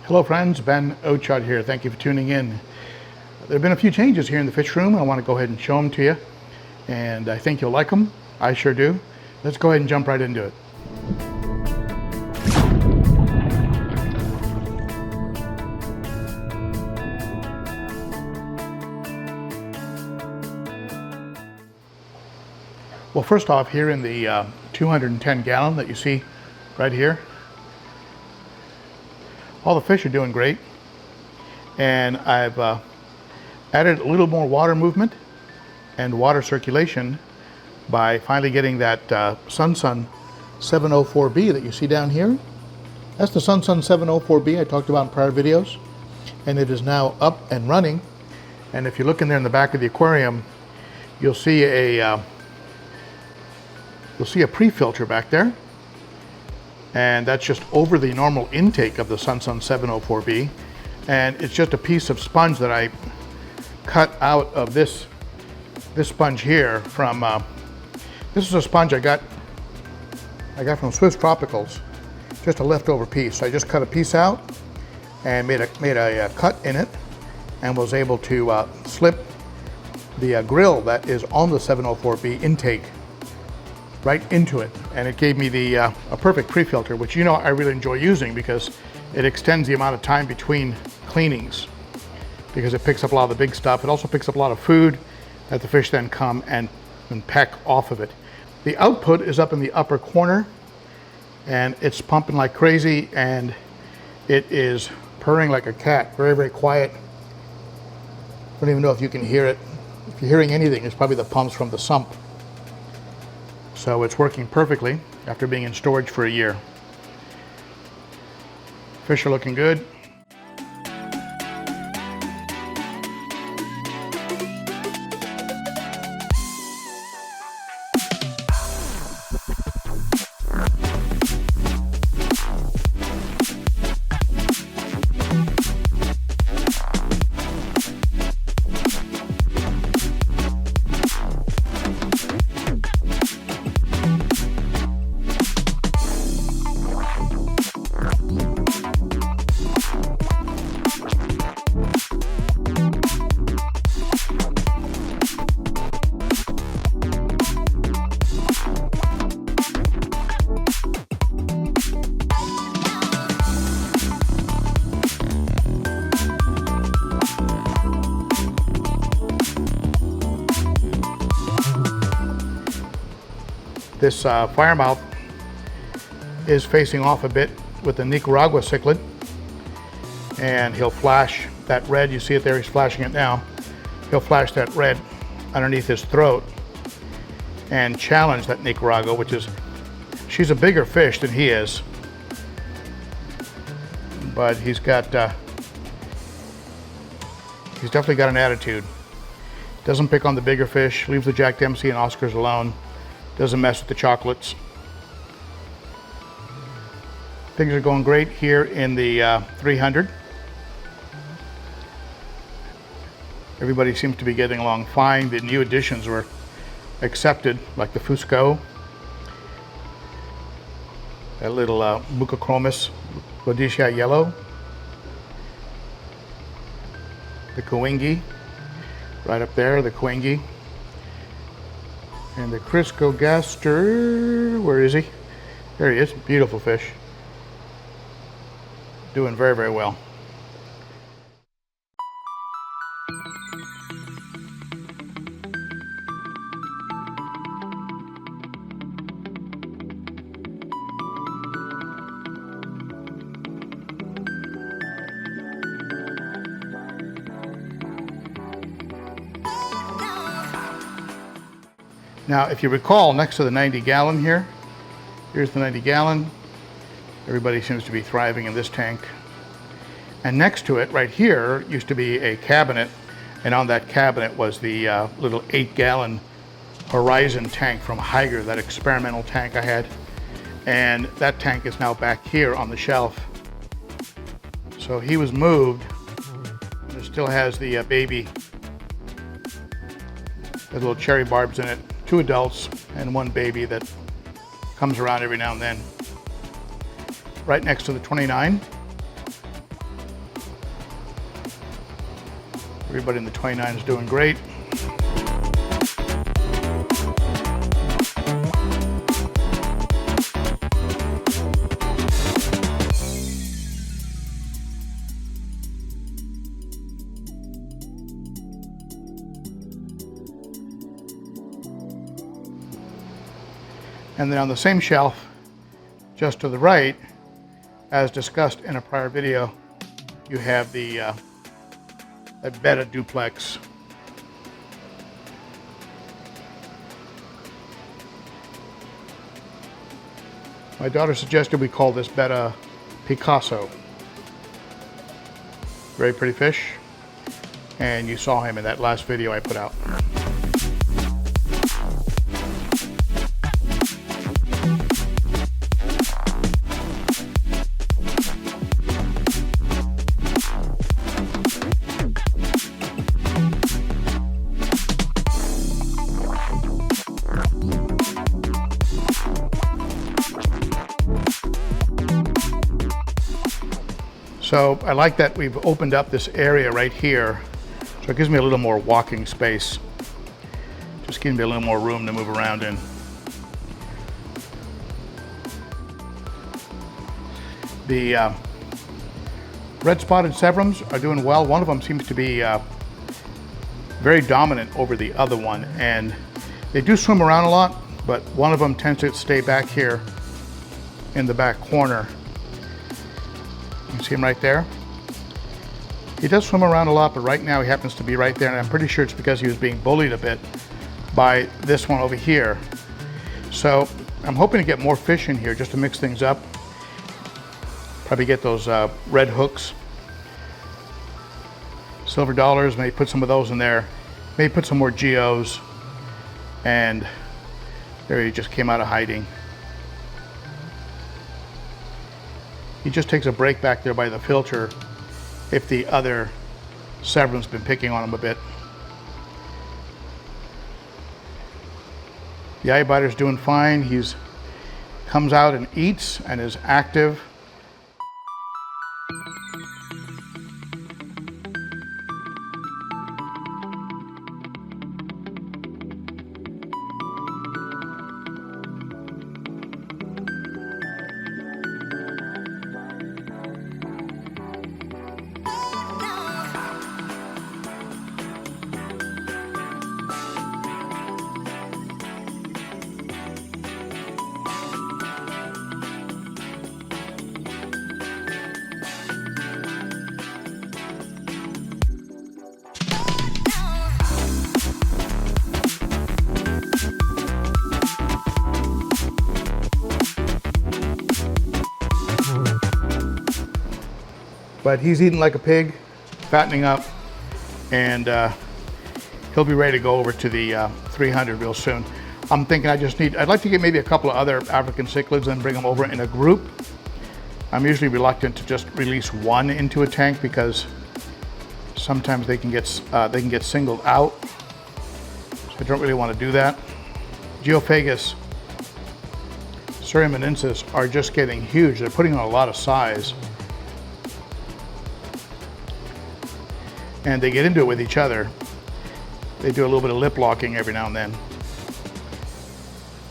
Hello friends, Ben Ochart here. Thank you for tuning in. There have been a few changes here in the fish room. I want to go ahead and show them to you, and I think you'll like them. I sure do. Let's go ahead and jump right into it. Well, first off, here in the 210 gallon that you see right here, all the fish are doing great, and I've added a little more water movement and water circulation by finally getting that Sun 704B that you see down here. That's the Sun 704B I talked about in prior videos, and it is now up and running. And if you look in there in the back of the aquarium, you'll see a pre-filter back there. And that's just over the normal intake of the Sun 704B. And it's just a piece of sponge that I cut out of this sponge here from, this is a sponge I got from Swiss Tropicals, just a leftover piece. So I just cut a piece out and made a cut in it, and was able to slip the grill that is on the 704B intake right into it, and it gave me the a perfect pre-filter, which you know I really enjoy using because it extends the amount of time between cleanings, because it picks up a lot of the big stuff. It also picks up a lot of food that the fish then come and peck off of it. The output is up in the upper corner, and it's pumping like crazy, and it is purring like a cat, very, very quiet. I don't even know if you can hear it. If you're hearing anything, it's probably the pumps from the sump. So it's working perfectly after being in storage for a year. Fish are looking good. This firemouth is facing off a bit with the Nicaragua cichlid, and he'll flash that red. You see it there, he's flashing it now. He'll flash that red underneath his throat and challenge that Nicaragua, which is, she's a bigger fish than he is, but he's definitely got an attitude. Doesn't pick on the bigger fish, leaves the Jack Dempsey and Oscars alone. Doesn't mess with the chocolates. Things are going great here in the 300. Everybody seems to be getting along fine. The new additions were accepted, like the Fusco, that little Mucochromis rhodesiae yellow, the Coengi, right up there, the Coengi. And the Criscogaster, where is he? There he is, beautiful fish. Doing very, very well. Now, if you recall, next to the 90 gallon here, here's the 90 gallon. Everybody seems to be thriving in this tank. And next to it, right here, used to be a cabinet, and on that cabinet was the little 8 gallon Horizon tank from Hygger, that experimental tank I had. And that tank is now back here on the shelf. So he was moved, and it still has the baby, the little cherry barbs in it. 2 adults and 1 baby that comes around every now and then. Right next to the 29. Everybody in the 29 is doing great. And then on the same shelf, just to the right, as discussed in a prior video, you have the Betta duplex. My daughter suggested we call this Betta Picasso. Very pretty fish, and you saw him in that last video I put out. So I like that we've opened up this area right here, so it gives me a little more walking space. Just gives me a little more room to move around in. The red-spotted Severums are doing well. One of them seems to be very dominant over the other one, and they do swim around a lot, but one of them tends to stay back here in the back corner. You see him right there? He does swim around a lot, but right now he happens to be right there, and I'm pretty sure it's because he was being bullied a bit by this one over here. So I'm hoping to get more fish in here just to mix things up. Probably get those red hooks. Silver dollars, maybe put some of those in there. Maybe put some more geos. And there he just came out of hiding. He just takes a break back there by the filter if the other Severum's been picking on him a bit. The eye biter's doing fine. He's comes out and eats and is active. But he's eating like a pig, fattening up, and he'll be ready to go over to the 300 real soon. I'm thinking I'd like to get maybe a couple of other African cichlids and bring them over in a group. I'm usually reluctant to just release one into a tank because sometimes they can get singled out. So I don't really want to do that. Geophagus Suryamanensis are just getting huge. They're putting on a lot of size. And they get into it with each other. They do a little bit of lip locking every now and then.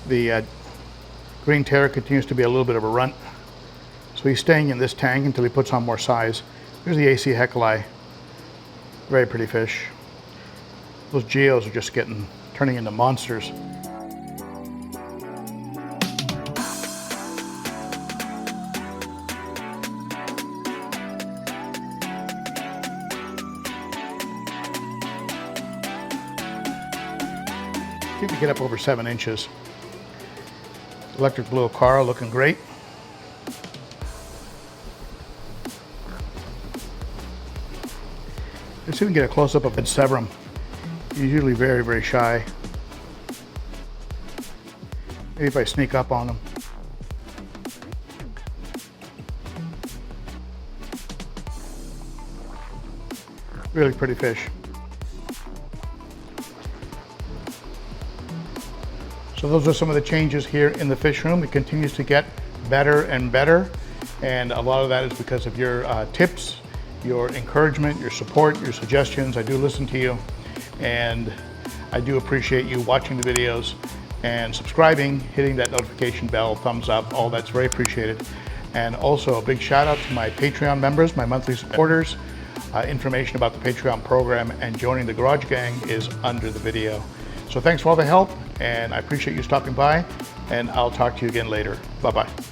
The green terror continues to be a little bit of a runt. So he's staying in this tank until he puts on more size. Here's the AC Heckelei. Very pretty fish. Those geos are just turning into monsters. I think we get up over 7 inches. Electric blue Ochart looking great. Let's see if we can get a close-up of that Severum. He's usually very, very shy. Maybe if I sneak up on him. Really pretty fish. So those are some of the changes here in the fish room. It continues to get better and better. And a lot of that is because of your tips your encouragement, your support, your suggestions. I do listen to you, and I do appreciate you watching the videos and subscribing, hitting that notification bell, thumbs up, all that's very appreciated. And also a big shout out to my Patreon members, my monthly supporters. Information about the Patreon program and joining the Garage Gang is under the video. So thanks for all the help, and I appreciate you stopping by, and I'll talk to you again later. Bye-bye.